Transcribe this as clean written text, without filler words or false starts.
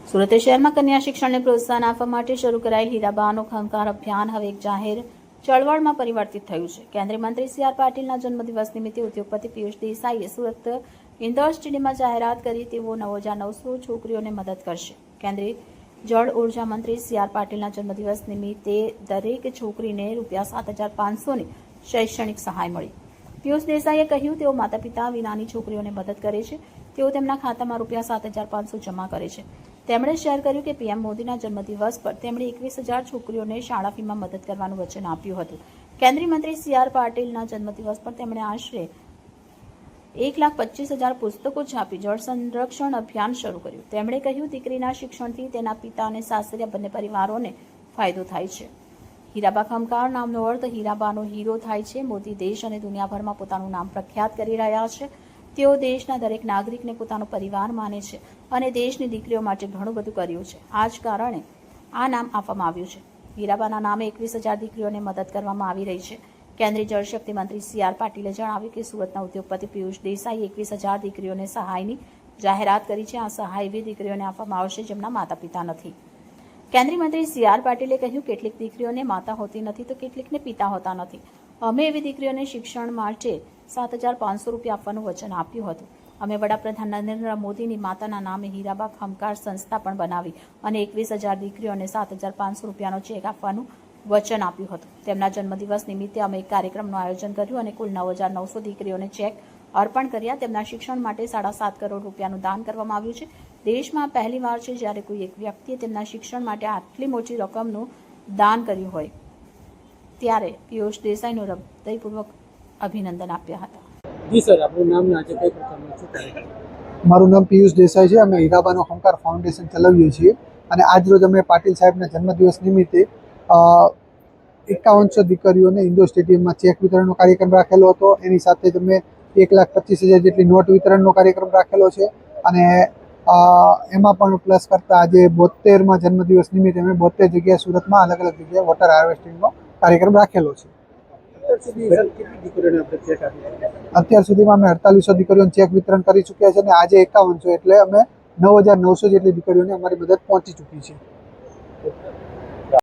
સુરત શહેરમાં કન્યા શિક્ષણને પ્રોત્સાહન આપવા માટે શરૂ કરાયેલ હીરાબાનો ખંકાર અભિયાન હવે એક જાહેર ચળવળમાં પરિવર્તિત થયું છે. કેન્દ્રીય મંત્રી સી આર પાટીલના જન્મદિવસ નિમિત્તે ઉદ્યોગપતિ પિયુષ દેસાઈએ સુરત ઇન્ડોર સ્ટેડિયમમાં જાહેરાત કરી તેઓ 9,900 છોકરીઓને મદદ કરશે. કેન્દ્રીય જળ ઉર્જા મંત્રી સી આર પાટીલના જન્મદિવસ નિમિત્તે દરેક છોકરીને ₹7,500ની શૈક્ષણિક સહાય મળી. પિયુષ દેસાઈએ કહ્યું, તેઓ માતા પિતા વિનાની છોકરીઓને મદદ કરે છે. તેઓ તેમના ખાતામાં ₹7,500 જમા કરે છે. તેમણે શેર કર્યું કે પીએમ મોદીના જન્મદિવસ પર તેમણે 21,000 છોકરીઓને શાળા ફીમાં મદદ કરવાનું વચન આપ્યું હતું. કેન્દ્રીય મંત્રી સી આર પાટીલના જન્મદિવસ પર તેમણે આશરે 1,25,000 પુસ્તકો છાપી જળ સંરક્ષણ અભિયાન શરૂ કર્યું. તેમણે કહ્યું, દીકરીના શિક્ષણથી તેના પિતા અને સાસરિયા બંને પરિવારોને ફાયદો થાય છે. હીરાબા ખમકાર નામનો અર્થ હીરાબાનો હીરો થાય છે. મોદી દેશ અને દુનિયાભરમાં પોતાનું નામ પ્રખ્યાત કરી રહ્યા છે. તેઓ દેશના દરેક નાગરિકને પોતાનો પરિવાર માને છે અને દેશની દીકરીઓ માટે ઘણું બધું કર્યું છે. આ જ કારણે આ નામ આપવામાં આવ્યું છે. હીરાબાના નામે 21,000 દીકરીઓને મદદ કરવામાં આવી રહી છે. કેન્દ્રીય જળશક્તિ મંત્રી સી આર પાટીલે જણાવ્યું કે સુરતના ઉદ્યોગપતિ પિયુષ દેસાઈએ 21,000 દીકરીઓને સહાયની જાહેરાત કરી છે. આ સહાય એવી દીકરીઓને આપવામાં આવશે જેમના માતા પિતા નથી. કેન્દ્રીય મંત્રી સી આર પાટીલે કહ્યું, કેટલીક દીકરીઓને માતા હોતી નથી તો કેટલીકને પિતા હોતા નથી. અમે એવી દીકરીઓને શિક્ષણ માટે ₹7,500 આપવાનું વચન આપ્યું હતું. અમે વડાપ્રધાન નરેન્દ્ર મોદીની માતાના નામે હીરાબા ખમકાર સંસ્થા પણ બનાવી અને 21,000 દીકરીઓને ₹7,500નો ચેક આપવાનું વચન આપ્યું હતું. તેમના જન્મદિવસ નિમિત્તે અમે એક કાર્યક્રમનું આયોજન કર્યું અને કુલ 9,900 દીકરીઓને ચેક અર્પણ કર્યા. તેમના શિક્ષણ માટે ₹7.5 કરોડ દાન કરવામાં આવ્યું છે. દેશમાં પહેલીવાર છે જ્યારે કોઈ એક વ્યક્તિએ તેમના શિક્ષણ માટે આટલી મોટી રકમનું દાન કર્યું હોય. ત્યારે પિયુષ દેસાઈનું હૃદયપૂર્વક અભિનંદન આપ્યા હતા. જી સર, આપણું નામ આજે કઈ પ્રકારનું શું કાર્ય? મારું નામ પિયુષ દેસાઈ છે. અમે હીરાબાનો ખંકાર ફાઉન્ડેશન ચલાવીએ છીએ અને આજરોજ અમે પાટીલ સાહેબના જન્મદિવસ નિમિત્તે 5100 દીકરીઓને ઇન્ડોર સ્ટેડિયમમાં ચેક વિતરણનો કાર્યક્રમ રાખેલો હતો. એની સાથે જ અમે 1,25,000 જેટલી નોટ વિતરણનો કાર્યક્રમ રાખેલો છે અને એમાં પણ પ્લસ કરતાં આજે 72માં જન્મદિવસ નિમિત્તે અમે 72 જગ્યાએ સુરતમાં અલગ અલગ જગ્યાએ વોટર હાર્વેસ્ટિંગનો કાર્યક્રમ રાખેલો છે. અત્યાર સુધીમાં અમે 4,800 દીકરીઓને ચેક વિતરણ કરી ચૂક્યા છે અને આજે 5100 એટલે અમે 9,900 જેટલી દીકરીઓને અમારી મદદ પહોંચી ચૂકી છે.